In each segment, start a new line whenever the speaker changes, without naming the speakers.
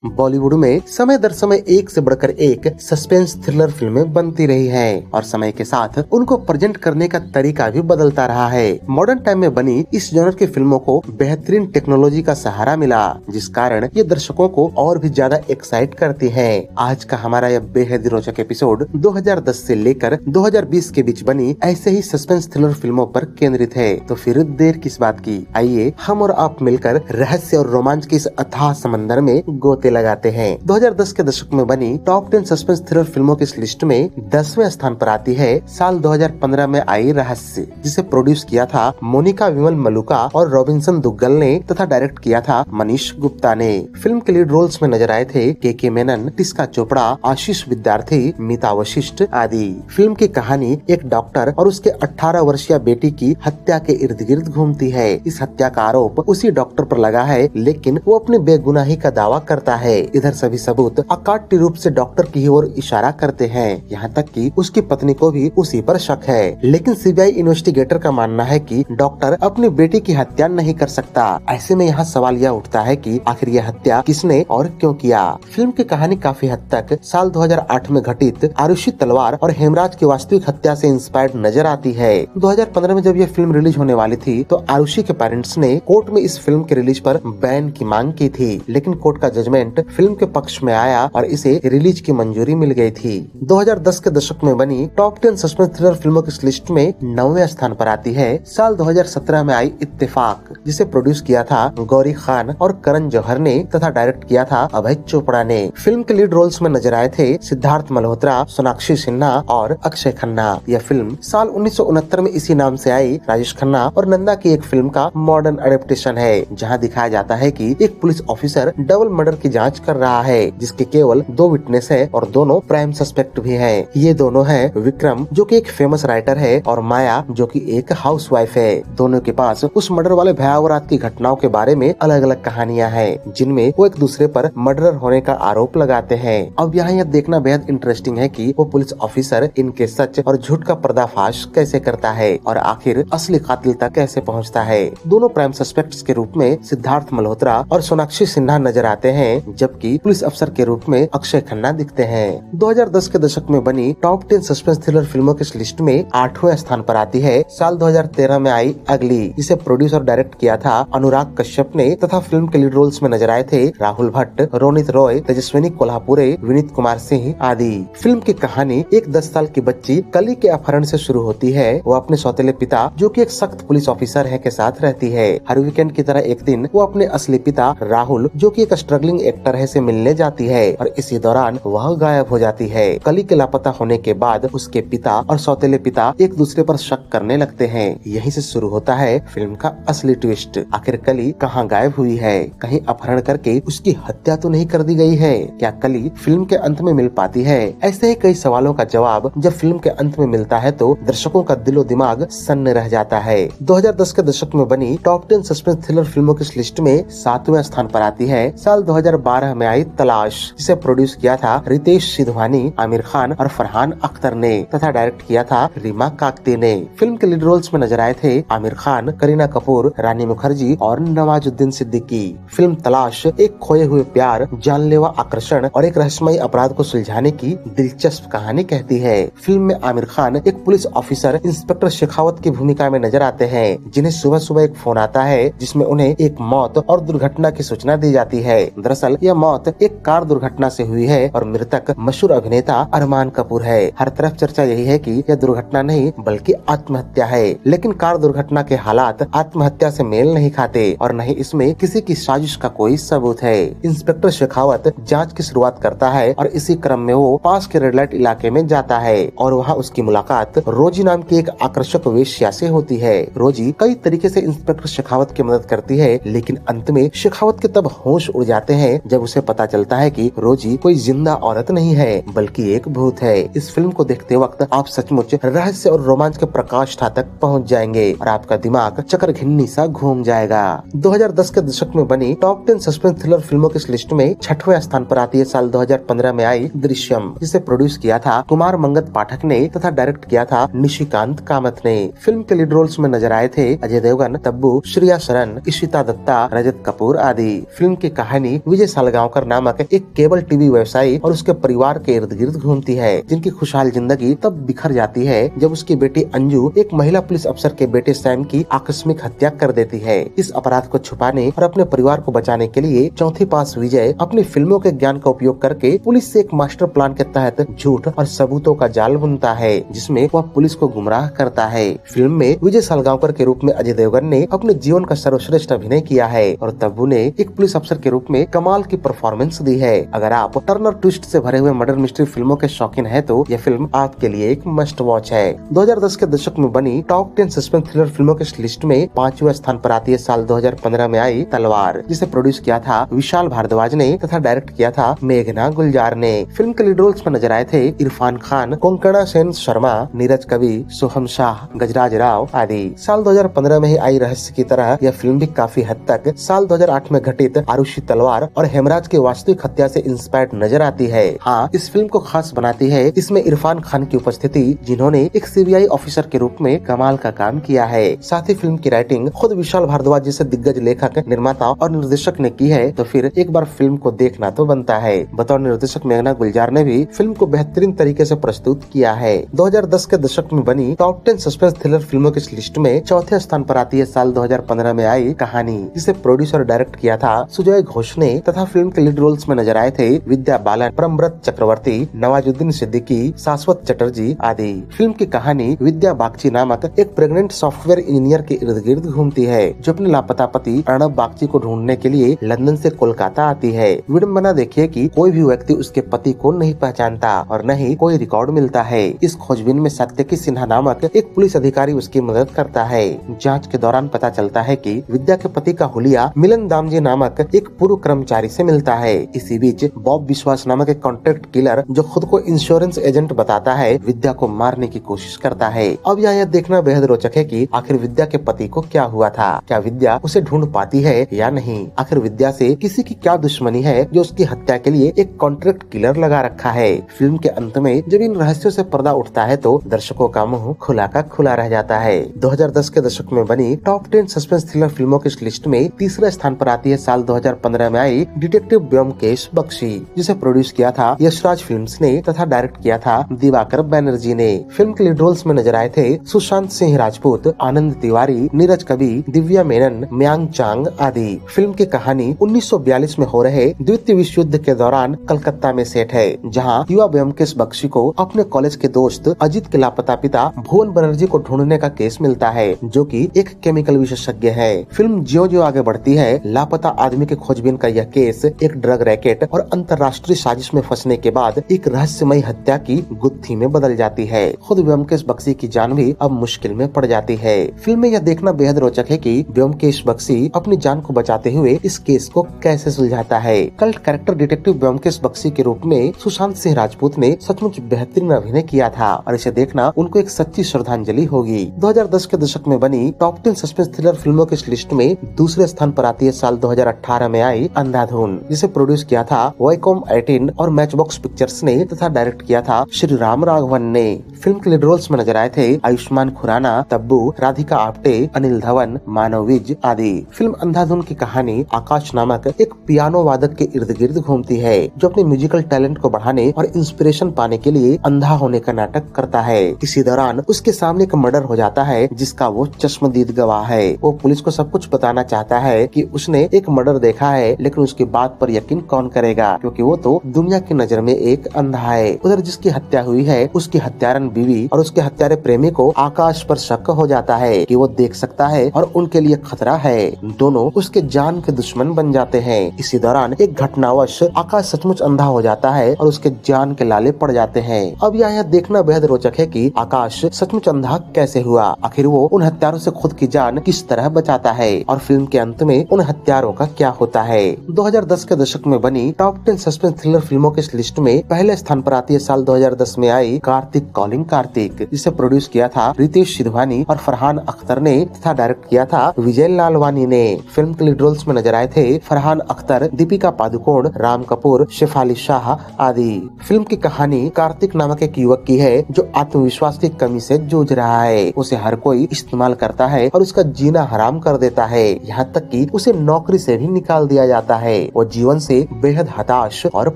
बॉलीवुड में समय दर समय एक से बढ़कर एक सस्पेंस थ्रिलर फिल्में बनती रही हैं और समय के साथ उनको प्रेजेंट करने का तरीका भी बदलता रहा है। मॉडर्न टाइम में बनी इस जॉनर की फिल्मों को बेहतरीन टेक्नोलॉजी का सहारा मिला, जिस कारण ये दर्शकों को और भी ज्यादा एक्साइट करती है। आज का हमारा यह बेहद रोचक एपिसोड 2010 से लेकर 2020 के बीच बनी ऐसे ही सस्पेंस थ्रिलर फिल्मों पर केंद्रित है। तो फिर देर किस बात की, आइए हम और आप मिलकर रहस्य और रोमांच के इस अथाह समंदर में गोते लगाते हैं। 2010 के दशक में बनी टॉप 10 सस्पेंस थ्रिलर फिल्मों की इस लिस्ट में 10वें स्थान पर आती है साल 2015 में आई रहस्य, जिसे प्रोड्यूस किया था मोनिका विमल मलुका और रॉबिन्सन दुग्गल ने तथा डायरेक्ट किया था मनीष गुप्ता ने। फिल्म के लीड रोल्स में नजर आए थे के मेनन, टिस्का चोपड़ा, आशीष विद्यार्थी, मीता वशिष्ठ आदि। फिल्म की कहानी एक डॉक्टर और उसके 18 वर्षीय बेटी की हत्या के इर्द गिर्द घूमती है। इस हत्या का आरोप उसी डॉक्टर पर लगा है, लेकिन वो अपनी बेगुनाही का दावा करता है। इधर सभी सबूत अकाट्य रूप से डॉक्टर की ओर इशारा करते हैं, यहाँ तक कि उसकी पत्नी को भी उसी पर शक है। लेकिन सीबीआई इन्वेस्टिगेटर का मानना है कि डॉक्टर अपनी बेटी की हत्या नहीं कर सकता। ऐसे में यहाँ सवाल यह उठता है कि आखिर यह हत्या किसने और क्यों किया। फिल्म की कहानी काफी हद तक साल 2008 में घटित आरुषि तलवार और हेमराज की वास्तविक हत्या से इंस्पायर्ड नजर आती है। 2015 में जब यह फिल्म रिलीज होने वाली थी तो आरुषि के पेरेंट्स ने कोर्ट में इस फिल्म के रिलीज पर बैन की मांग की थी, लेकिन कोर्ट का जजमेंट फिल्म के पक्ष में आया और इसे रिलीज की मंजूरी मिल गई थी। 2010 के दशक में बनी टॉप 10 सस्पेंस थ्रिलर फिल्मों की लिस्ट में 9वें स्थान पर आती है साल 2017 में आई इत्तेफाक, जिसे प्रोड्यूस किया था गौरी खान और करण जौहर ने तथा डायरेक्ट किया था अभय चोपड़ा ने। फिल्म के लीड रोल्स में नजर आए थे सिद्धार्थ मल्होत्रा, सोनाक्षी सिन्हा और अक्षय खन्ना। यह फिल्म साल 1969 में इसी नाम से आई राजेश खन्ना और नंदा की एक फिल्म का मॉडर्न एडेप्टेशन है, जहाँ दिखाया जाता है कि एक पुलिस ऑफिसर डबल मर्डर की जांच कर रहा है, जिसके केवल 2 विटनेस है और दोनों प्राइम सस्पेक्ट भी हैं। ये दोनों हैं विक्रम, जो कि एक फेमस राइटर है, और माया, जो कि एक हाउसवाइफ है। दोनों के पास उस मर्डर वाले भयावह रात की घटनाओं के बारे में अलग अलग कहानियां हैं, जिनमें वो एक दूसरे पर मर्डर होने का आरोप लगाते हैं। अब यहाँ यह देखना बेहद इंटरेस्टिंग है कि वो पुलिस ऑफिसर इनके सच और झूठ का पर्दाफाश कैसे करता है और आखिर असली कातिल तक कैसे पहुँचता है। दोनों प्राइम सस्पेक्ट्स के रूप में सिद्धार्थ मल्होत्रा और सोनाक्षी सिन्हा नजर आते हैं, जबकि पुलिस अफसर के रूप में अक्षय खन्ना दिखते हैं। 2010 के दशक में बनी टॉप 10 सस्पेंस थ्रिलर फिल्मों की लिस्ट में 8वें स्थान पर आती है साल 2013 में आई अगली, जिसे प्रोड्यूस और डायरेक्ट किया था अनुराग कश्यप ने तथा फिल्म के लीड रोल्स में नजर आए थे राहुल भट्ट, रोनित रॉय, तेजस्विनी कोल्हापुरे, विनीत कुमार सिंह आदि। फिल्म की कहानी एक 10 साल की बच्ची कली के अपहरण से शुरू होती है। वो अपने सौतेले पिता, जो कि एक सख्त पुलिस ऑफिसर है, के साथ रहती है। हर वीकेंड की तरह एक दिन वो अपने असली पिता राहुल, जो कि एक स्ट्रगलिंग एक्टर है, से मिलने जाती है और इसी दौरान वह गायब हो जाती है। कली के लापता होने के बाद उसके पिता और सौतेले पिता एक दूसरे पर शक करने लगते हैं। यहीं से शुरू होता है फिल्म का असली ट्विस्ट। आखिर कली कहाँ गायब हुई है? कहीं अपहरण करके उसकी हत्या तो नहीं कर दी गई है? क्या कली फिल्म के अंत में मिल पाती है? ऐसे ही कई सवालों का जवाब जब फिल्म के अंत में मिलता है तो दर्शकों का दिलो दिमाग सन्न रह जाता है। 2010 के दशक में बनी टॉप 10 सस्पेंस थ्रिलर फिल्मों की लिस्ट में 7वें स्थान पर आती है साल 2012 में आई तलाश, जिसे प्रोड्यूस किया था रितेश सिधवानी, आमिर खान और फरहान अख्तर ने तथा डायरेक्ट किया था रीमा काकती ने। फिल्म के लीड रोल्स में नजर आए थे आमिर खान, करीना कपूर, रानी मुखर्जी और नवाजुद्दीन सिद्दीकी। फिल्म तलाश एक खोए हुए प्यार, जानलेवा आकर्षण और एक रहस्यमयी अपराध को सुलझाने की दिलचस्प कहानी कहती है। फिल्म में आमिर खान एक पुलिस ऑफिसर इंस्पेक्टर शेखावत की भूमिका में नजर आते हैं, जिन्हें सुबह सुबह एक फोन आता है जिसमें उन्हें एक मौत और दुर्घटना की सूचना दी जाती है। दरअसल यह मौत एक कार दुर्घटना से हुई है और मृतक मशहूर अभिनेता अरमान कपूर है। हर तरफ चर्चा यही है कि यह दुर्घटना नहीं बल्कि आत्महत्या है, लेकिन कार दुर्घटना के हालात आत्महत्या से मेल नहीं खाते और न ही इसमें किसी की साजिश का कोई सबूत है। इंस्पेक्टर शेखावत जांच की शुरुआत करता है और इसी क्रम में वो पास के रेड लाइट इलाके में जाता है और वहाँ उसकी मुलाकात रोजी नाम की एक आकर्षक वेश्या से होती है। रोजी कई तरीके से इंस्पेक्टर शेखावत की मदद करती है, लेकिन अंत में शेखावत के तब होश उड़ जाते हैं जब उसे पता चलता है कि रोजी कोई जिंदा औरत नहीं है बल्कि एक भूत है। इस फिल्म को देखते वक्त आप सचमुच रहस्य और रोमांच के प्रकाष्ठा तक पहुंच जाएंगे और आपका दिमाग चक्कर घिन्नी सा घूम जाएगा। 2010 के दशक में बनी टॉप 10 सस्पेंस थ्रिलर फिल्मों की लिस्ट में 6वें स्थान पर आती है साल 2015 में आई दृश्यम, जिसे प्रोड्यूस किया था कुमार मंगत पाठक ने तथा डायरेक्ट किया था निशिकांत कामत ने। फिल्म के लीड रोल्स में नजर आए थे अजय देवगन, तब्बू, श्रेया सरन, इशिता दत्ता, रजत कपूर आदि। फिल्म की कहानी विजय सालगांवकर नामक एक केबल टीवी व्यवसायी और उसके परिवार के इर्द गिर्द घूमती है, जिनकी खुशहाल जिंदगी तब बिखर जाती है जब उसकी बेटी अंजू एक महिला पुलिस अफसर के बेटे सैम की आकस्मिक हत्या कर देती है। इस अपराध को छुपाने और अपने परिवार को बचाने के लिए चौथी पास विजय अपनी फिल्मों के ज्ञान का उपयोग करके पुलिस से एक मास्टर प्लान के तहत झूठ और सबूतों का जाल बुनता है, जिसमें वह पुलिस को गुमराह करता है। फिल्म में विजय सालगांवकर के रूप में अजय देवगन ने अपने जीवन का सर्वश्रेष्ठ अभिनय किया है और तब्बू ने एक पुलिस अफसर के रूप में कमाल की परफॉर्मेंस दी है। अगर आप टर्न और ट्विस्ट से भरे हुए मर्डर मिस्ट्री फिल्मों के शौकीन हैं तो यह फिल्म आपके लिए एक मस्ट वॉच है। 2010 के दशक में बनी टॉप 10 सस्पेंस थ्रिलर फिल्मों के लिस्ट में 5वें स्थान पर आती है साल 2015 में आई तलवार, जिसे प्रोड्यूस किया था विशाल भारद्वाज ने तथा डायरेक्ट किया था मेघना गुलजार ने। फिल्म के लीड रोल्स में नजर आए थे इरफान खान, कोंकणा सेन शर्मा, नीरज कवि, सोहम शाह, गजराज राव आदि। साल 2015 में ही आई रहस्य की तरह यह फिल्म भी काफी हद तक साल 2008 में घटित आरुषि तलवार और हेमराज की वास्तविक हत्या से इंस्पायर्ड नजर आती है। हाँ, इस फिल्म को खास बनाती है इसमें इरफान खान की उपस्थिति, जिन्होंने एक सीबीआई ऑफिसर के रूप में कमाल का काम किया है। साथ ही फिल्म की राइटिंग खुद विशाल भारद्वाज जैसे दिग्गज लेखक, निर्माता और निर्देशक ने की है, तो फिर एक बार फिल्म को देखना तो बनता है। बतौर निर्देशक मेघना गुलजार ने भी फिल्म को बेहतरीन तरीके से प्रस्तुत किया है। 2010 के दशक में बनी टॉप 10 सस्पेंस थ्रिलर फिल्मों की लिस्ट में चौथे स्थान पर आती है साल 2015 में आई कहानी, जिसे प्रोड्यूस और डायरेक्ट किया था सुजय घोष ने तथा फिल्म के लीड रोल्स में नजर आए थे विद्या बालन, परमव्रत चक्रवर्ती, नवाजुद्दीन सिद्दीकी, शाश्वत चटर्जी आदि। फिल्म की कहानी विद्या बागची नामक एक प्रेग्नेंट सॉफ्टवेयर इंजीनियर के इर्द गिर्द घूमती है, जो अपने लापता पति अर्णब बागची को ढूंढने के लिए लंदन से कोलकाता आती है। विडंबना देखिए कि कोई भी व्यक्ति उसके पति को नहीं पहचानता और न ही कोई रिकॉर्ड मिलता है। इस खोजबीन में सत्यकी सिन्हा नामक एक पुलिस अधिकारी उसकी मदद करता है। जांच के दौरान पता चलता है कि विद्या के पति का हुलिया मिलन दामजी नामक एक पूर्व कर्मचारी से मिलता है। इसी बीच बॉब विश्वास नामक एक कॉन्ट्रैक्ट किलर, जो खुद को इंश्योरेंस एजेंट बताता है, विद्या को मारने की कोशिश करता है। अब यह देखना बेहद रोचक है कि आखिर विद्या के पति को क्या हुआ था, क्या विद्या उसे ढूंढ पाती है या नहीं, आखिर विद्या से किसी की क्या दुश्मनी है जो उसकी हत्या के लिए एक कॉन्ट्रैक्ट किलर लगा रखा है। फिल्म के अंत में जब इन रहस्यों से पर्दा उठता है तो दर्शकों का मुंह खुला का खुला रह जाता है। 2010 के दशक में बनी टॉप 10 सस्पेंस थ्रिलर फिल्मों की लिस्ट में तीसरे स्थान पर आती है साल 2015 में आई डिटेक्टिव ब्योमकेश बख्शी, जिसे प्रोड्यूस किया था यशराज फिल्म्स ने तथा डायरेक्ट किया था दिवाकर बैनर्जी ने। फिल्म के लीड रोल्स में नजर आए थे सुशांत सिंह राजपूत, आनंद तिवारी, नीरज कवि, दिव्या मेनन, म्यांग चांग आदि। फिल्म की कहानी 1942 में हो रहे द्वितीय विश्व युद्ध के दौरान कलकत्ता में सेट है, जहां युवा ब्योमकेश बख्शी को अपने कॉलेज के दोस्त अजित के लापता पिता भुवन बनर्जी को ढूंढने का केस मिलता है, जो कि एक केमिकल विशेषज्ञ है। फिल्म ज्यों-ज्यों आगे बढ़ती है, लापता आदमी के खोजबीन का यह केस एक ड्रग रैकेट और अंतर्राष्ट्रीय साजिश में फंसने के बाद एक रहस्यमयी हत्या की गुत्थी में बदल जाती है। खुद ब्योमकेश बख्शी की जान भी अब मुश्किल में पड़ जाती है। फिल्म में यह देखना बेहद रोचक है कि ब्योमकेश बख्शी अपनी जान को बचाते हुए इस केस को कैसे सुलझाता है। Cult character detective Byomkesh Bakshi के रूप में सुशांत सिंह राजपूत ने सचमुच बेहतरीन अभिनय किया था और इसे देखना उनको एक सच्ची श्रद्धांजलि होगी। 2010 के दशक में बनी टॉप 10 सस्पेंस थ्रिलर फिल्मों की लिस्ट में दूसरे स्थान पर आती है साल 2018 में आई अंधाधुन, जिसे प्रोड्यूस किया था वाईकॉम 18 और मैचबॉक्स पिक्चर्स ने तथा डायरेक्ट किया था श्री राम राघवन ने। फिल्म के लीड रोल्स में नजर आए थे आयुष्मान खुराना, तब्बू, राधिका आप्टे, अनिल धवन, मानव विज आदि। फिल्म अंधाधुन की कहानी आकाश नामक एक पियानो वादक के इर्द गिर्द घूमती है, जो अपने म्यूजिकल टैलेंट को बढ़ाने और इंस्पिरेशन पाने के लिए अंधा होने का नाटक करता है। इसी दौरान उसके सामने एक मर्डर हो जाता है, जिसका वो चश्मदीद गवाह है। वो पुलिस को सब कुछ बताना चाहता है कि उसने एक मर्डर देखा है, लेकिन उसकी बात पर यकीन कौन करेगा, क्योंकि वो तो दुनिया की नजर में एक अंधा है। उधर जिसकी हत्या हुई है, उसकी हत्यारन बीवी और उसके हत्यारे प्रेमी को आकाश पर शक हो जाता है कि वो देख सकता है और उनके लिए खतरा है। दोनों उसके जान के दुश्मन बन जाते हैं। इसी दौरान एक घटनावश आकाश सचमुच अंधा हो जाता है और उसके जान के लाले पड़ जाते हैं। अब यह देखना बेहद रोचक है कि आकाश सचमुच अंधा कैसे हुआ, आखिर वो उन हत्यारों से खुद की जान किस तरह बचाता है और फिल्म के अंत में उन हत्यारों का क्या होता है। 2010 के दशक में बनी टॉप 10 सस्पेंस थ्रिलर फिल्मों की लिस्ट में पहले स्थान पर आती है साल 2010 में आई कार्तिक कॉलिंग कार्तिक, जिसे प्रोड्यूस किया था रितेश सिधवानी और फरहान अख्तर ने तथा डायरेक्ट किया था विजय लालवानी ने। फिल्म के लीड रोल्स में नजर आए थे फरहान अख्तर, दीपिका पादुकोण, राम कपूर, शेफाली शाह आदि। फिल्म की कहानी कार्तिक नामक एक युवक की है, जो आत्मविश्वास की कमी से जूझ रहा है। उसे हर कोई इस्तेमाल करता है और उसका जीना हराम कर देता है, यहाँ तक कि उसे नौकरी से भी निकाल दिया जाता है। वो जीवन से बेहद हताश और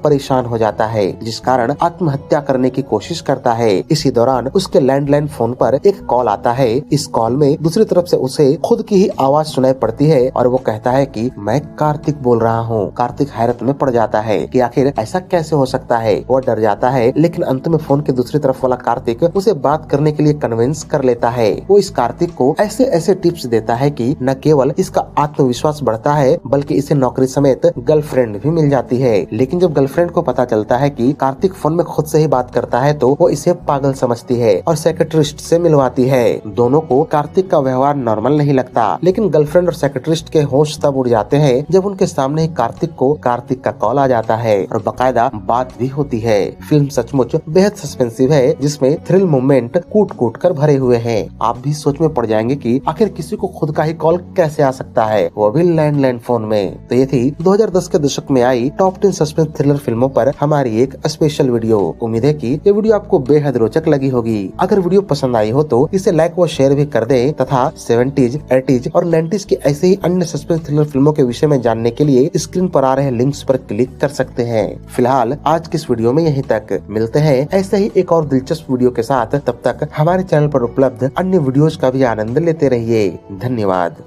परेशान हो जाता है, जिस कारण आत्महत्या करने की कोशिश करता है। इसी दौरान उसके लैंडलाइन फोन पर एक कॉल आता है। इस कॉल में दूसरी तरफ से उसे खुद की ही आवाज सुनाई पड़ती है और वो कहता है कि मैं कार्तिक बोल रहा हूँ। कार्तिक हैरत में पड़ जाता है कि आखिर ऐसा कैसे हो सकता है। वो डर जाता है, लेकिन अंत में फोन के दूसरी तरफ वाला कार्तिक उसे बात करने के लिए कन्विंस कर लेता है। वो इस कार्तिक को ऐसे ऐसे टिप्स देता है कि न केवल इसका आत्मविश्वास बढ़ता है, बल्कि इसे नौकरी समेत गर्लफ्रेंड भी मिल जाती है। लेकिन जब गर्लफ्रेंड को पता चलता है कि कार्तिक फोन में खुद से ही बात करता है, तो वो इसे पागल समझती है और साइकियाट्रिस्ट से मिलवाती है। दोनों को कार्तिक का व्यवहार नॉर्मल नहीं लगता, लेकिन गर्लफ्रेंड और साइकियाट्रिस्ट के होश तब उड़ जाते हैं जब उनके सामने ही कार्तिक का कॉल आ जाता है और बकायदा बात भी होती है। फिल्म सचमुच बेहद सस्पेंसिव है, जिसमें थ्रिल मोमेंट कूट कूट कर भरे हुए हैं। आप भी सोच में पड़ जाएंगे कि आखिर किसी को खुद का ही कॉल कैसे आ सकता है, वो भी लैंडलाइन फोन में। तो ये थी 2010 के दशक में आई टॉप 10 सस्पेंस थ्रिलर फिल्मों पर हमारी एक स्पेशल वीडियो। उम्मीद है कि ये वीडियो आपको बेहद रोचक लगी होगी। अगर वीडियो पसंद आई हो तो इसे लाइक व शेयर भी कर दें तथा 70s, 80s और 90s की ऐसे ही अन्य सस्पेंस थ्रिलर फिल्मों के विषय में जानने के लिए स्क्रीन पर आ रहे लिंक्स पर क्लिक कर सकते हैं। फिलहाल आज की इस वीडियो में यहीं तक। मिलते हैं ऐसे ही एक और दिलचस्प वीडियो के साथ। तब तक हमारे चैनल पर उपलब्ध अन्य वीडियोज का भी आनंद लेते रहिए। धन्यवाद।